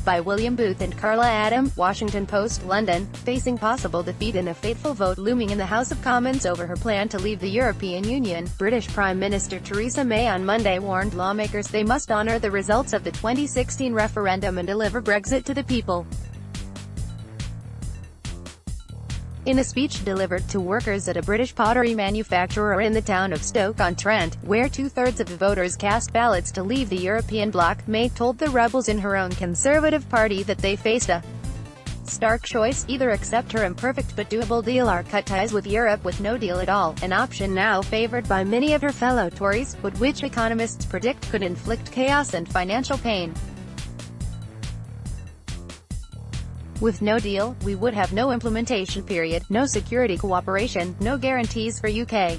by William Booth and Karla Adam, Washington Post, London, facing possible defeat in a fateful vote looming in the House of Commons over her plan to leave the European Union. British Prime Minister Theresa May on Monday warned lawmakers they must honour the results of the 2016 referendum and deliver Brexit to the people. In a speech delivered to workers at a British pottery manufacturer in the town of Stoke-on-Trent, where two-thirds of the voters cast ballots to leave the European bloc, May told the rebels in her own Conservative Party that they faced a stark choice: either accept her imperfect but doable deal or cut ties with Europe with no deal at all, an option now favoured by many of her fellow Tories, but which economists predict could inflict chaos and financial pain. With no deal, we would have no implementation period, no security cooperation, no guarantees for UK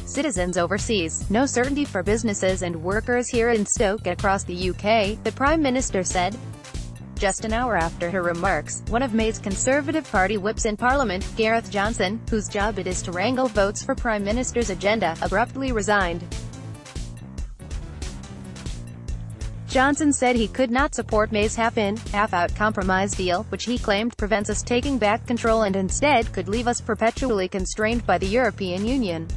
citizens overseas, no certainty for businesses and workers here in Stoke and across the UK, the Prime Minister said. Just an hour after her remarks, one of May's Conservative Party whips in Parliament, Gareth Johnson, whose job it is to wrangle votes for Prime Minister's agenda, abruptly resigned. Johnson said he could not support May's half-in, half-out compromise deal, which he claimed prevents us taking back control and instead could leave us perpetually constrained by the European Union.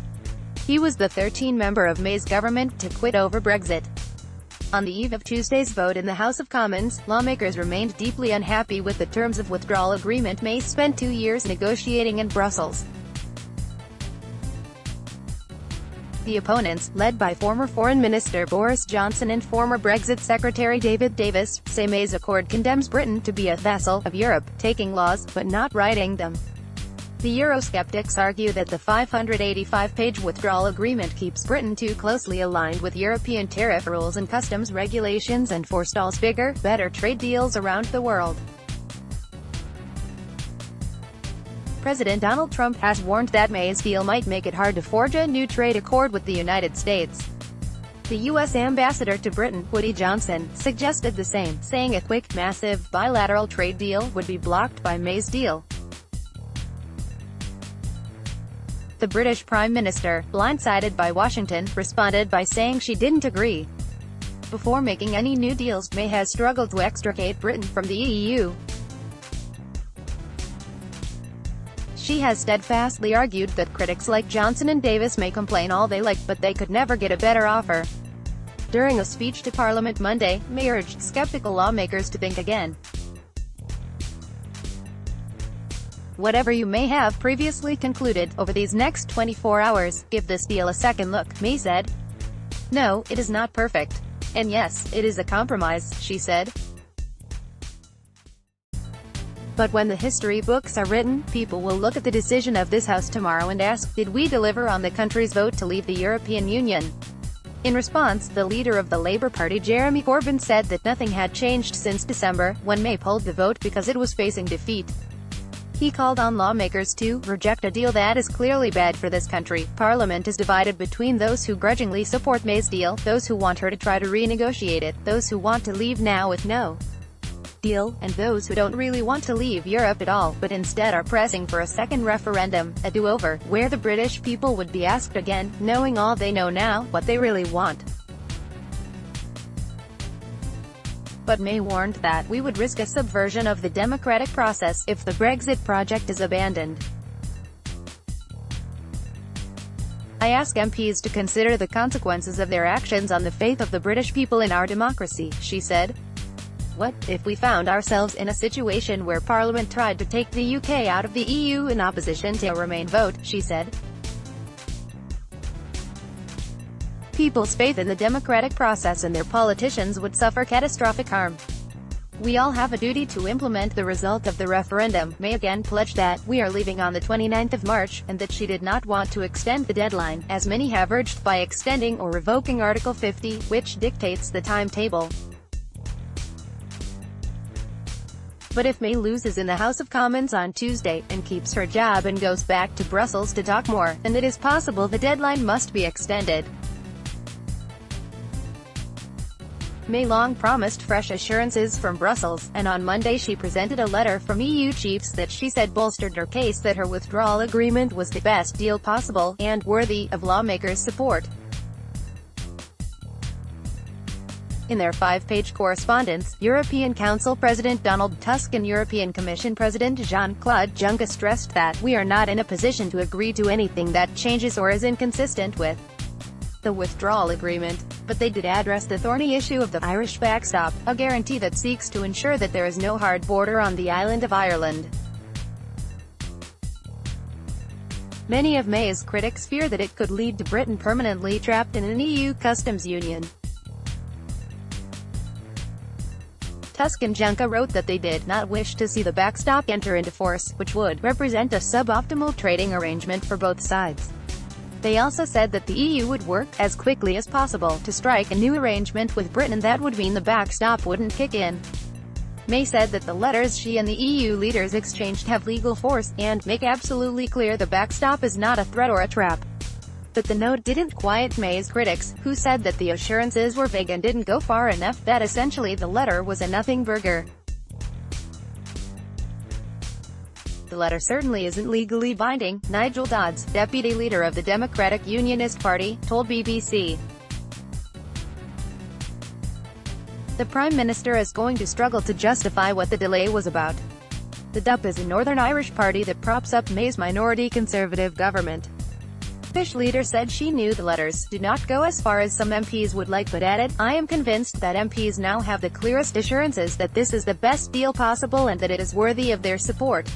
He was the 13th member of May's government to quit over Brexit. On the eve of Tuesday's vote in the House of Commons, lawmakers remained deeply unhappy with the terms of withdrawal agreement May spent 2 years negotiating in Brussels. The opponents, led by former Foreign Minister Boris Johnson and former Brexit Secretary David Davis, say May's accord condemns Britain to be a vassal of Europe, taking laws, but not writing them. The Eurosceptics argue that the 585-page withdrawal agreement keeps Britain too closely aligned with European tariff rules and customs regulations and forestalls bigger, better trade deals around the world. President Donald Trump has warned that May's deal might make it hard to forge a new trade accord with the United States. The U.S. ambassador to Britain, Woody Johnson, suggested the same, saying a quick, massive, bilateral trade deal would be blocked by May's deal. The British Prime Minister, blindsided by Washington, responded by saying she didn't agree. Before making any new deals, May has struggled to extricate Britain from the EU. She has steadfastly argued that critics like Johnson and Davis may complain all they like, but they could never get a better offer. During a speech to Parliament Monday, May urged skeptical lawmakers to think again. Whatever you may have previously concluded, over these next 24 hours, give this deal a second look, May said. No, it is not perfect. And yes, it is a compromise, she said. But when the history books are written, people will look at the decision of this House tomorrow and ask, did we deliver on the country's vote to leave the European Union? In response, the leader of the Labour Party Jeremy Corbyn said that nothing had changed since December, when May pulled the vote because it was facing defeat. He called on lawmakers to reject a deal that is clearly bad for this country. Parliament is divided between those who grudgingly support May's deal, those who want her to try to renegotiate it, those who want to leave now with no deal, and those who don't really want to leave Europe at all, but instead are pressing for a second referendum, a do-over, where the British people would be asked again, knowing all they know now, what they really want. But May warned that we would risk a subversion of the democratic process if the Brexit project is abandoned. I ask MPs to consider the consequences of their actions on the faith of the British people in our democracy, she said. What if we found ourselves in a situation where Parliament tried to take the UK out of the EU in opposition to a Remain vote, she said. People's faith in the democratic process and their politicians would suffer catastrophic harm. We all have a duty to implement the result of the referendum. May again pledged that we are leaving on the 29th of March, and that she did not want to extend the deadline, as many have urged, by extending or revoking Article 50, which dictates the timetable. But if May loses in the House of Commons on Tuesday, and keeps her job and goes back to Brussels to talk more, then it is possible the deadline must be extended. May long promised fresh assurances from Brussels, and on Monday she presented a letter from EU chiefs that she said bolstered her case that her withdrawal agreement was the best deal possible, and worthy of lawmakers' support. In their 5-page correspondence, European Council President Donald Tusk and European Commission President Jean-Claude Juncker stressed that, "We are not in a position to agree to anything that changes or is inconsistent with the withdrawal agreement." But they did address the thorny issue of the Irish backstop, a guarantee that seeks to ensure that there is no hard border on the island of Ireland. Many of May's critics fear that it could lead to Britain permanently trapped in an EU customs union. Tusk and Juncker wrote that they did not wish to see the backstop enter into force, which would represent a suboptimal trading arrangement for both sides. They also said that the EU would work, as quickly as possible, to strike a new arrangement with Britain that would mean the backstop wouldn't kick in. May said that the letters she and the EU leaders exchanged have legal force, and make absolutely clear the backstop is not a threat or a trap. But the note didn't quiet May's critics, who said that the assurances were vague and didn't go far enough, that essentially the letter was a nothing burger. The letter certainly isn't legally binding, Nigel Dodds, deputy leader of the Democratic Unionist Party, told BBC. The Prime Minister is going to struggle to justify what the delay was about. The DUP is a Northern Irish party that props up May's minority Conservative government. The Fish leader said she knew the letters do not go as far as some MPs would like, but added, "I am convinced that MPs now have the clearest assurances that this is the best deal possible and that it is worthy of their support."